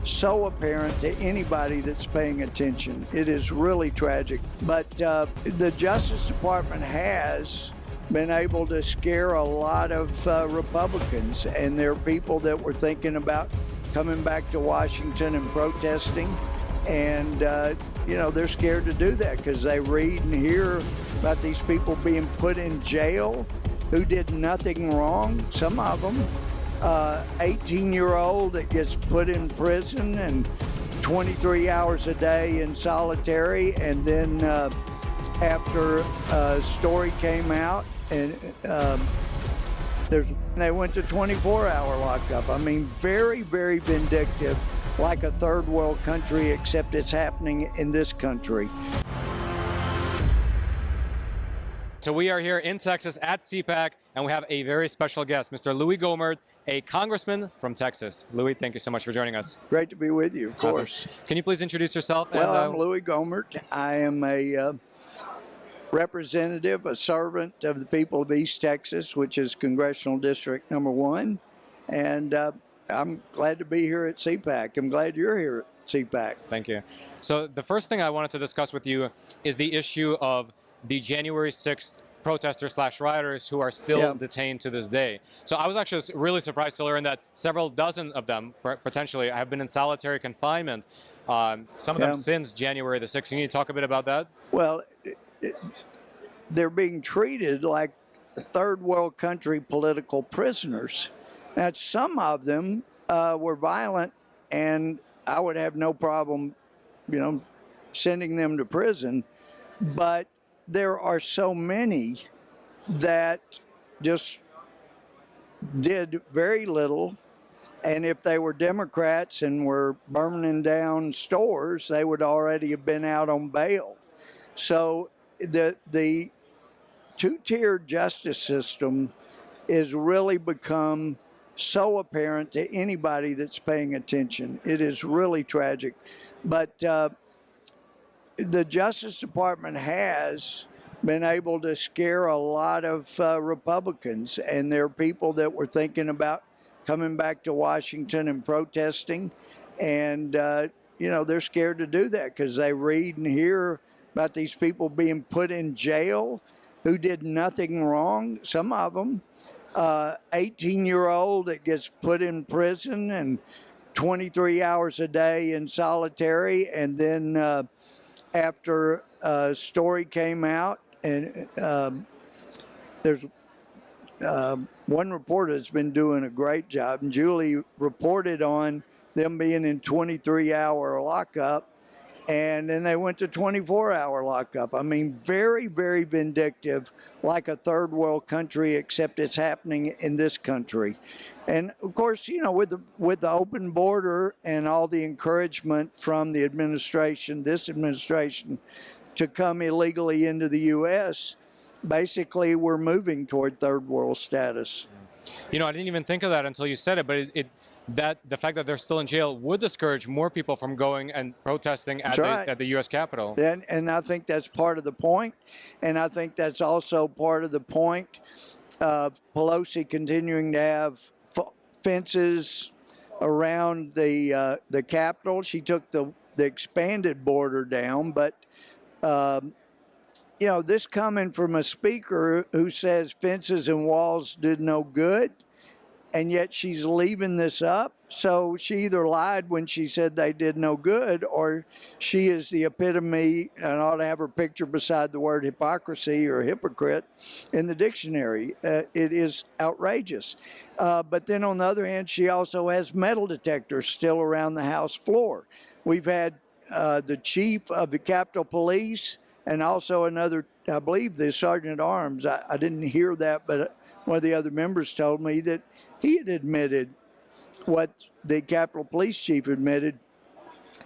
so apparent to anybody that's paying attention. It is really tragic. But the Justice Department has been able to scare a lot of Republicans, and there are people that were thinking about coming back to Washington and protesting, and they're scared to do that because they read and hear about these people being put in jail who did nothing wrong. Some of them, 18-year-old that gets put in prison and 23 hours a day in solitary, and then after a story came out, and they went to 24-hour lockup. I mean, very, very vindictive, like a third world country, except it's happening in this country. So we are here in Texas at CPAC, and we have a very special guest, Mr. Louie Gohmert, a congressman from Texas. Louie, thank you so much for joining us. Great to be with you, of course. Awesome. Can you please introduce yourself? Well, I'm Louie Gohmert. I am a representative, a servant of the people of East Texas, which is Congressional District number 1. And I'm glad to be here at CPAC. I'm glad you're here at CPAC. Thank you. So the first thing I wanted to discuss with you is the issue of the January 6th protesters/rioters who are still detained to this day. So I was actually really surprised to learn that several dozen of them potentially have been in solitary confinement, some of them since January the 6th. Can you talk a bit about that? Well, they're being treated like third world country political prisoners. Now, some of them were violent, and I would have no problem, sending them to prison. But there are so many that just did very little, and if they were Democrats and were burning down stores, they would already have been out on bail. So the two-tiered justice system is really become so apparent to anybody that's paying attention. It is really tragic. But the Justice Department has been able to scare a lot of Republicans, and there are people that were thinking about coming back to Washington and protesting, and they're scared to do that because they read and hear about these people being put in jail who did nothing wrong. Some of them, 18-year-old that gets put in prison and 23 hours a day in solitary, and then after a story came out, and there's one reporter that's been doing a great job, and Julie reported on them being in 23-hour lockup, and then they went to 24-hour lockup. I mean, very, very vindictive, like a third world country, except it's happening in this country. And of course, with the open border and all the encouragement from the administration, this administration, to come illegally into the U.S., basically we're moving toward third world status. I didn't even think of that until you said it, but that the fact that they're still in jail would discourage more people from going and protesting at the U.S. Capitol. And I think that's part of the point, and I think that's also part of the point of Pelosi continuing to have fences around the Capitol. She took the expanded border down, but this coming from a speaker who says fences and walls did no good, and yet she's leaving this up. So she either lied when she said they did no good, or she is the epitome, and ought to have her picture beside the word hypocrisy or hypocrite in the dictionary. It is outrageous. But then on the other hand, she also has metal detectors still around the House floor. We've had the chief of the Capitol Police, and also another, I believe, the Sergeant at Arms. I didn't hear that, but one of the other members told me that he had admitted what the Capitol Police chief admitted.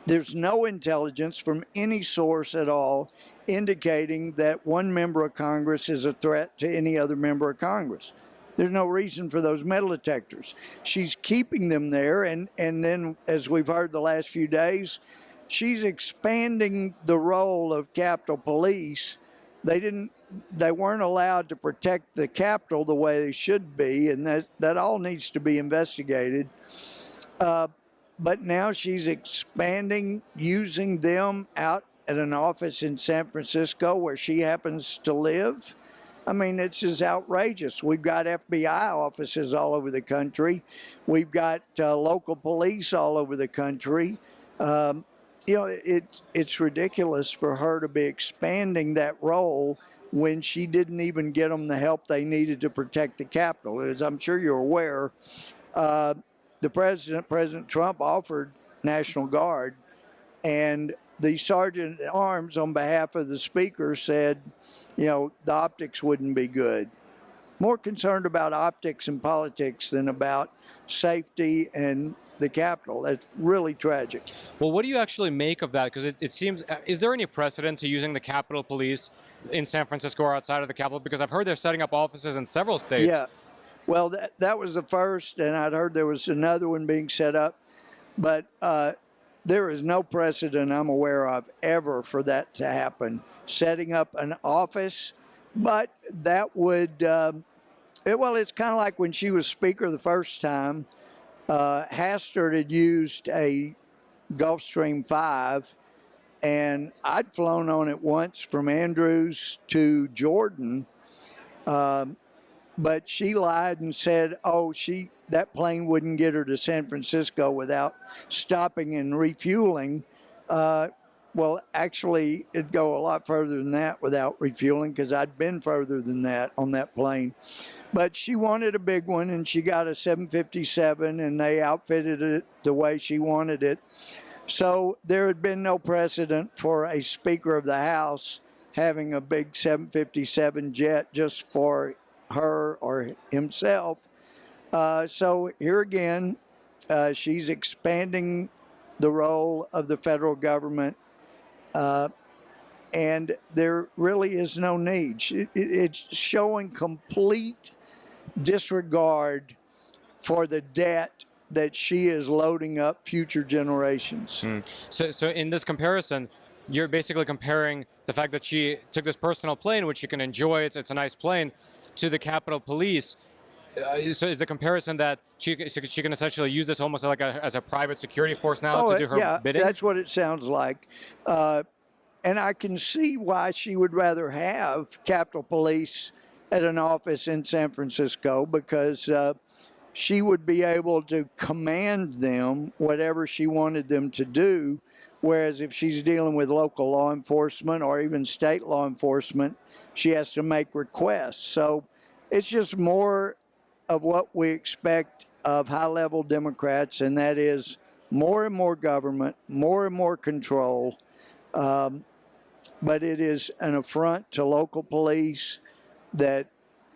There's no intelligence from any source at all indicating that one member of Congress is a threat to any other member of Congress. There's no reason for those metal detectors. She's keeping them there, and then, as we've heard the last few days, she's expanding the role of Capitol Police. They weren't allowed to protect the Capitol the way they should be, and that all needs to be investigated. but now she's expanding, using them out at an office in San Francisco where she happens to live. I mean, it's just outrageous. We've got FBI offices all over the country. We've got local police all over the country. You know, it's ridiculous for her to be expanding that role when she didn't even get them the help they needed to protect the Capitol. As I'm sure you're aware, the President Trump, offered National Guard, and the Sergeant at Arms, on behalf of the Speaker, said, you know, the optics wouldn't be good. More concerned about optics and politics than about safety and the Capitol. That's really tragic. Well, what do you actually make of that? Because it seems, is there any precedent to using the Capitol Police in San Francisco or outside of the Capitol? Because I've heard they're setting up offices in several states. Yeah. Well, that was the first, and I'd heard there was another one being set up. But there is no precedent I'm aware of ever for that to happen, setting up an office. But that would, well, it's kind of like when she was Speaker the first time, Hastert had used a Gulfstream 5, and I'd flown on it once from Andrews to Jordan. But she lied and said, oh, that plane wouldn't get her to San Francisco without stopping and refueling. Well, actually, it'd go a lot further than that without refueling, because I'd been further than that on that plane. But she wanted a big one, and she got a 757, and they outfitted it the way she wanted it. So there had been no precedent for a Speaker of the House having a big 757 jet just for her or himself. So here again, she's expanding the role of the federal government, and there really is no need. It's showing complete disregard for the debt that she is loading up future generations. So in this comparison, you're basically comparing the fact that she took this personal plane, which you can enjoy, it's a nice plane, to the Capitol Police. So is the comparison that she can essentially use this almost like as a private security force now to do her bidding? That's what it sounds like. And I can see why she would rather have Capitol Police at an office in San Francisco, because she would be able to command them whatever she wanted them to do. Whereas if she's dealing with local law enforcement or even state law enforcement, she has to make requests. So it's just more of what we expect of high-level Democrats, and that is more and more government, more and more control. But it is an affront to local police that,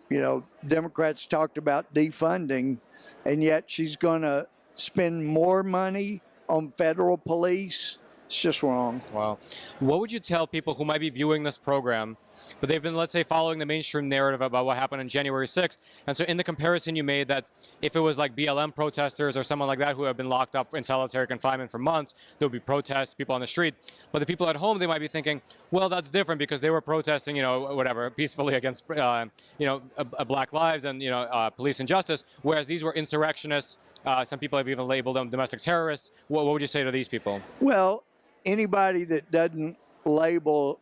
you know, Democrats talked about defunding, and yet she's going to spend more money on federal police. It's just wrong. Wow. What would you tell people who might be viewing this program, but they've been, let's say, following the mainstream narrative about what happened on January 6th? And so in the comparison you made, that if it was like BLM protesters or someone like that who have been locked up in solitary confinement for months, there would be protests, people on the street. But the people at home, they might be thinking, well, that's different because they were protesting, you know, whatever, peacefully against, you know, Black lives and, you know, police injustice, whereas these were insurrectionists. Some people have even labeled them domestic terrorists. What would you say to these people? Well, anybody that doesn't label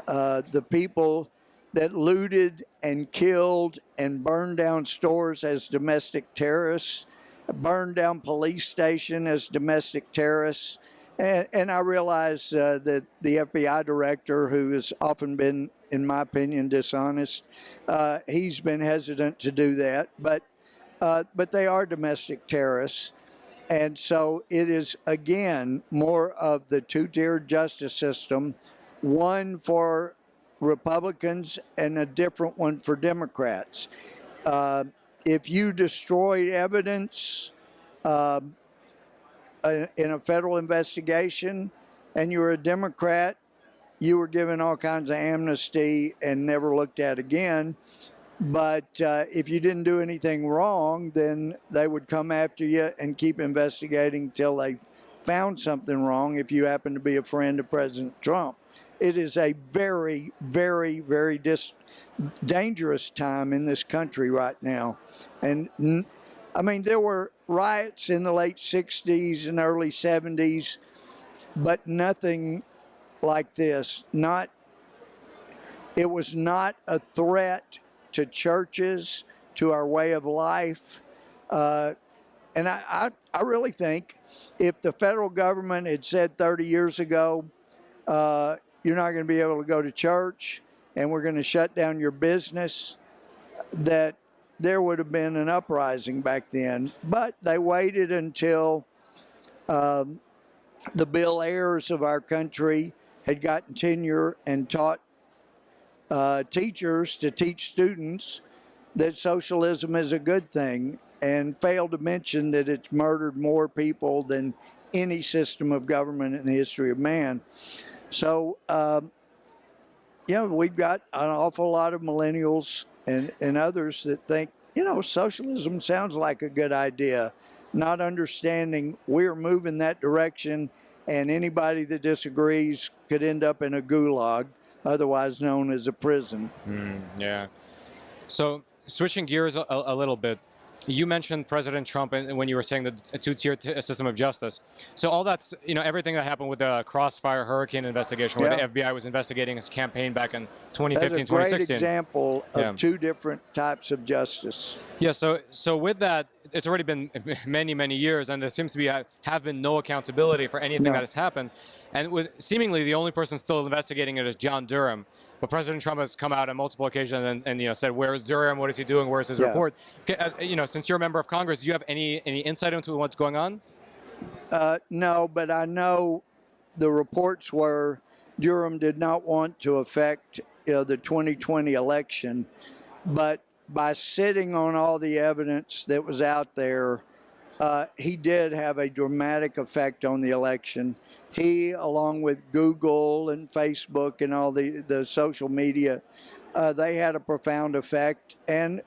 the people that looted and killed and burned down stores as domestic terrorists, burned down police station as domestic terrorists. And I realize that the FBI director, who has often been, in my opinion, dishonest, he's been hesitant to do that. But they are domestic terrorists. And so it is, again, more of the two-tiered justice system, one for Republicans and a different one for Democrats. If you destroyed evidence in a federal investigation and you were a Democrat, you were given all kinds of amnesty and never looked at again. But if you didn't do anything wrong, then they would come after you and keep investigating till they found something wrong if you happen to be a friend of President Trump. It is a very, very, very dangerous time in this country right now. And I mean, there were riots in the late 60s and early 70s, but nothing like this. It was not a threat to churches, to our way of life. And I really think if the federal government had said 30 years ago, you're not going to be able to go to church and we're going to shut down your business, that there would have been an uprising back then. But they waited until the Bill Ayers of our country had gotten tenure and taught teachers to teach students that socialism is a good thing, and failed to mention that it's murdered more people than any system of government in the history of man. So, we've got an awful lot of millennials and others that think, socialism sounds like a good idea, not understanding we're moving that direction, and anybody that disagrees could end up in a gulag, otherwise known as a prison. Yeah. So switching gears a little bit, you mentioned President Trump and when you were saying the two-tier system of justice. So all that's, everything that happened with the Crossfire Hurricane investigation, where the FBI was investigating his campaign back in 2015, 2016. That's a great example of two different types of justice. Yeah, so with that, it's already been many, many years, and there seems to be have been no accountability for anything that has happened. And with seemingly the only person still investigating it is John Durham. But President Trump has come out on multiple occasions and said, "Where is Durham? What is he doing? Where is his report?" Since you're a member of Congress, do you have any insight into what's going on? No, but I know the reports were Durham did not want to affect the 2020 election, but by sitting on all the evidence that was out there, he did have a dramatic effect on the election. He, along with Google and Facebook and all the social media, they had a profound effect. And,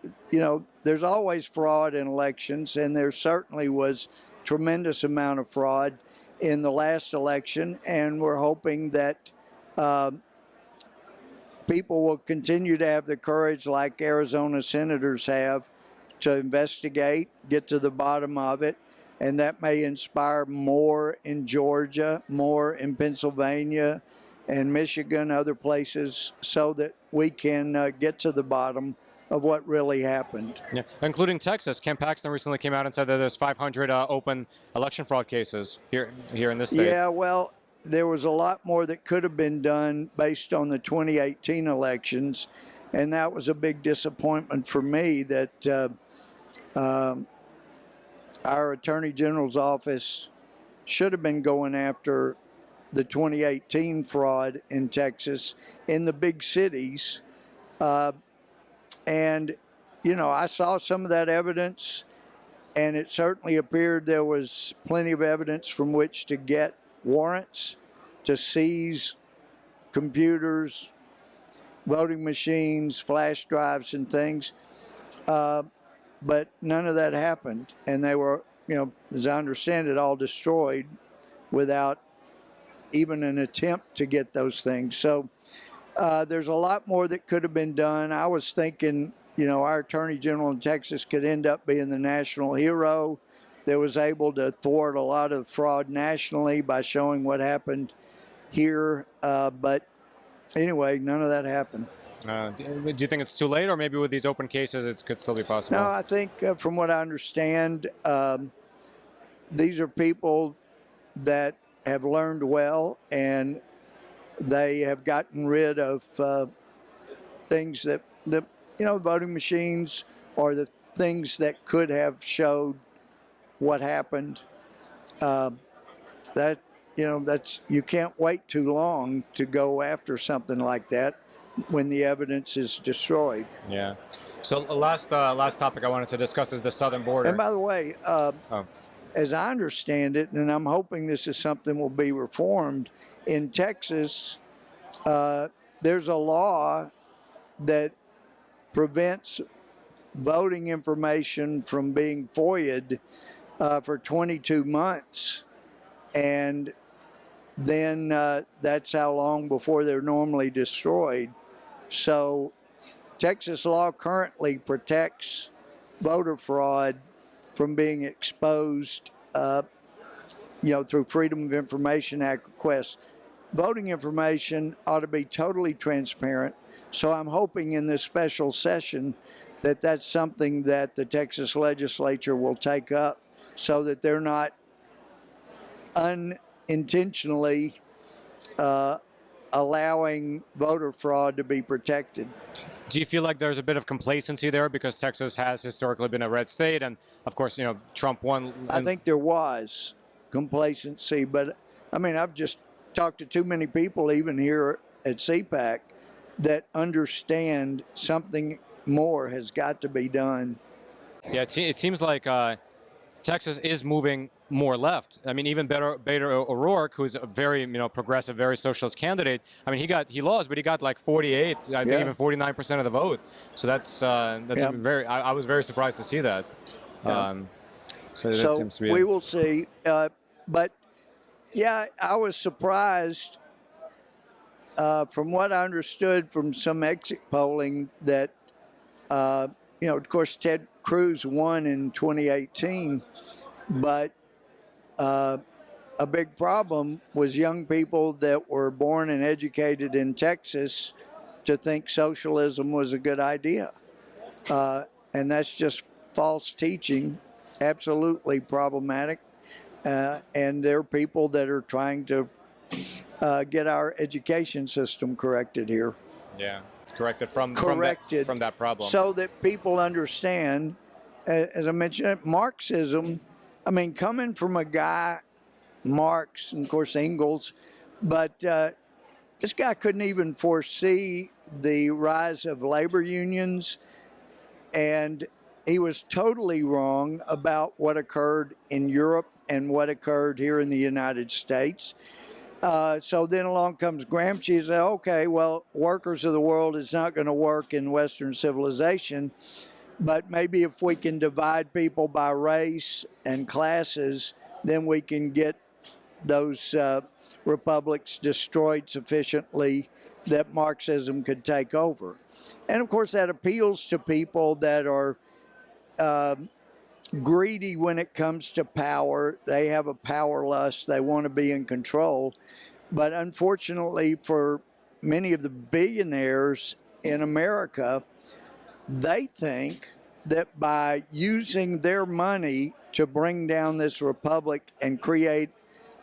there's always fraud in elections, and there certainly was tremendous amount of fraud in the last election. And we're hoping that people will continue to have the courage, like Arizona senators have, to investigate, get to the bottom of it. And that may inspire more in Georgia, more in Pennsylvania and Michigan, other places, so that we can get to the bottom of what really happened. Yeah, including Texas. Ken Paxton recently came out and said that there's 500 open election fraud cases here in this state. Yeah, well, there was a lot more that could have been done based on the 2018 elections, and that was a big disappointment for me that our Attorney General's office should have been going after the 2018 fraud in Texas in the big cities. And, I saw some of that evidence, and it certainly appeared there was plenty of evidence from which to get warrants to seize computers, voting machines, flash drives, and things. But none of that happened, and they were, as I understand it, all destroyed without even an attempt to get those things. So there's a lot more that could have been done. I was thinking, our Attorney General in Texas could end up being the national hero that was able to thwart a lot of fraud nationally by showing what happened here. But anyway, none of that happened. Do you think it's too late, or maybe with these open cases it could still be possible? No, I think from what I understand, these are people that have learned well, and they have gotten rid of things that voting machines or the things that could have showed what happened. That's you can't wait too long to go after something like that when the evidence is destroyed. Yeah. So last topic I wanted to discuss is the southern border. And by the way, as I understand it, and I'm hoping this is something will be reformed, in Texas, there's a law that prevents voting information from being FOIA'd for 22 months. And then that's how long before they're normally destroyed. So Texas law currently protects voter fraud from being exposed, through Freedom of Information Act requests. Voting information ought to be totally transparent. So I'm hoping in this special session that that's something that the Texas legislature will take up so that they're not unintentionally allowing voter fraud to be protected. Do you feel like there's a bit of complacency there because Texas has historically been a red state, and of course, Trump won? I think there was complacency, but I mean, I've just talked to too many people, even here at CPAC, that understand something more has got to be done. Yeah, it seems like Texas is moving more left. I mean, even Beto O'Rourke, who's a very progressive, very socialist candidate. I mean, he lost, but he got like 48, I think even 49% of the vote. So that's very. I was very surprised to see that. Yeah. So that seems to be we will see. But yeah, I was surprised from what I understood from some exit polling that of course Ted Cruz won in 2018, but a big problem was young people that were born and educated in Texas to think socialism was a good idea. And that's just false teaching, absolutely problematic. And there are people that are trying to get our education system corrected here. Yeah, corrected from that problem. So that people understand, as I mentioned, Marxism, I mean, coming from a guy, Marx, and of course Engels, but this guy couldn't even foresee the rise of labor unions, and he was totally wrong about what occurred in Europe and what occurred here in the United States. So then along comes Gramsci and says, okay, well, workers of the world is not going to work in Western civilization, but maybe if we can divide people by race and classes, then we can get those republics destroyed sufficiently that Marxism could take over. And of course, that appeals to people that are greedy when it comes to power. They have a power lust. They want to be in control. But unfortunately for many of the billionaires in America, they think that by using their money to bring down this republic and create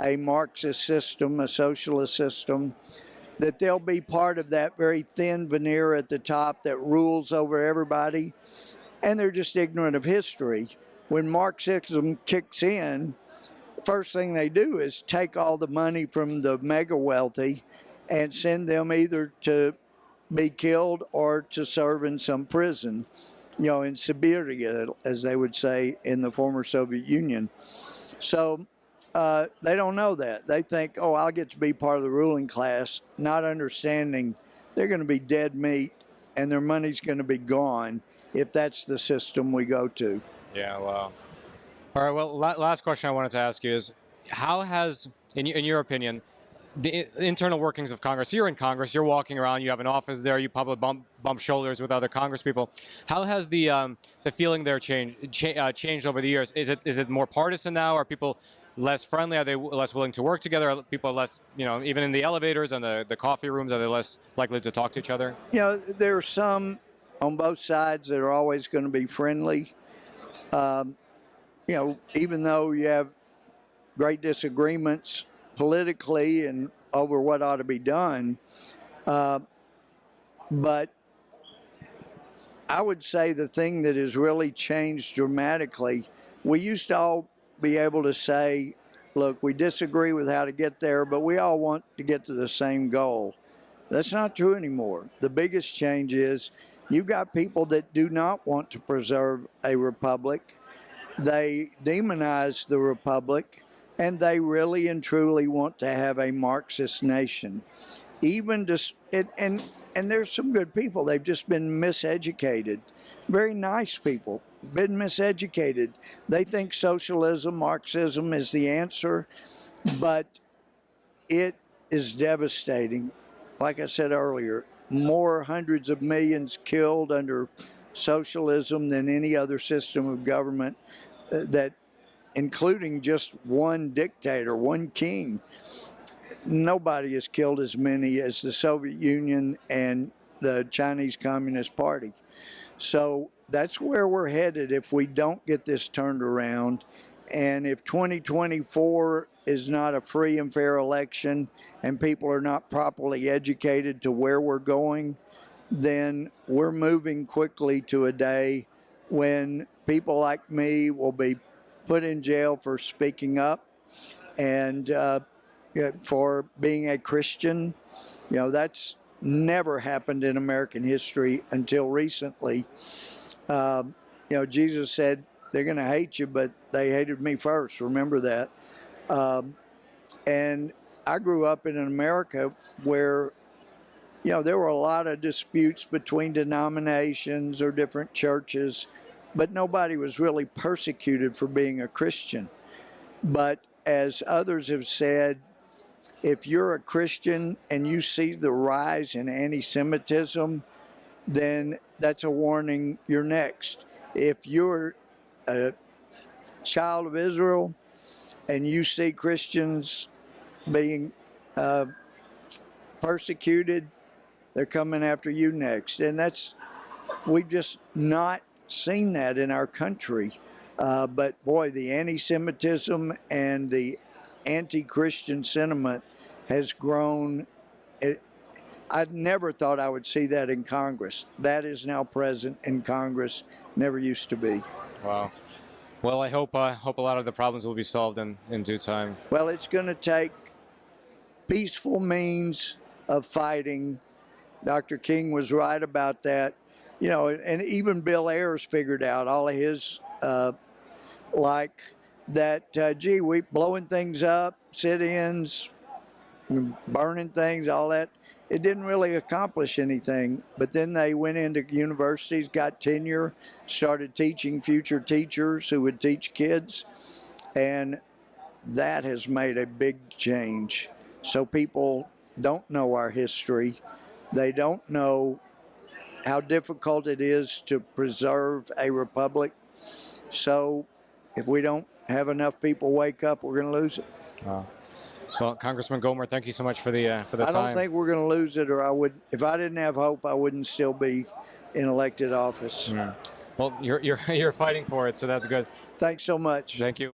a Marxist system, a socialist system, that they'll be part of that very thin veneer at the top that rules over everybody. And they're just ignorant of history. When Marxism kicks in, first thing they do is take all the money from the mega wealthy and send them either to be killed or to serve in some prison, in Siberia, as they would say in the former Soviet Union. So they don't know that. They think, oh, I'll get to be part of the ruling class, not understanding they're going to be dead meat and their money's going to be gone if that's the system we go to. Yeah, wow. All right, well, last question I wanted to ask you is, how has, in your opinion, the internal workings of Congress, you're in Congress, you're walking around, you have an office there, you probably bump shoulders with other Congress people. How has the feeling there changed over the years? Is it more partisan now? Are people less friendly? Are they less willing to work together? Are people less, even in the elevators and the coffee rooms, are they less likely to talk to each other? There are some on both sides that are always going to be friendly. Even though you have great disagreements politically and over what ought to be done, but I would say the thing that has really changed dramatically, we used to all be able to say, look, we disagree with how to get there, but we all want to get to the same goal. That's not true anymore. The biggest change is you've got people that do not want to preserve a republic. They demonize the republic, and they really and truly want to have a Marxist nation. And there's some good people. They've just been miseducated. Very nice people, been miseducated. They think socialism, Marxism is the answer, but it is devastating. Like I said earlier, more hundreds of millions killed under socialism than any other system of government. that including just one dictator, one king. Nobody has killed as many as the Soviet Union and the Chinese Communist Party. So that's where we're headed if we don't get this turned around. And if 2024 is not a free and fair election and people are not properly educated to where we're going, then we're moving quickly to a day when people like me will be put in jail for speaking up and for being a Christian. You know, that's never happened in American history until recently. You know, Jesus said, they're going to hate you, but they hated me first. Remember that. And I grew up in America where, you know, there were a lot of disputes between denominations or different churches, but nobody was really persecuted for being a Christian. But as others have said, if you're a Christian and you see the rise in anti-Semitism, then that's a warning you're next. If you're a child of Israel and you see Christians being persecuted, they're coming after you next. And we've just not seen that in our country. But boy, the anti-Semitism and the anti-Christian sentiment has grown. I never thought I would see that in Congress. That is now present in Congress. Never used to be. Wow. Well, I hope a lot of the problems will be solved in due time. Well, it's going to take peaceful means of fighting. Dr. King was right about that. You know, and even Bill Ayers figured out all of his, like that, gee, we blowing things up, sit-ins, burning things, all that. It didn't really accomplish anything. But then they went into universities, got tenure, started teaching future teachers who would teach kids. And that has made a big change. So people don't know our history. They don't know how difficult it is to preserve a republic. So if we don't have enough people wake up, we're going to lose it. Wow. Well, Congressman Gohmert, thank you so much for the time. I don't think we're going to lose it, or I would. If I didn't have hope, I wouldn't still be in elected office. Well, you're fighting for it, so that's good. Thanks so much. Thank you.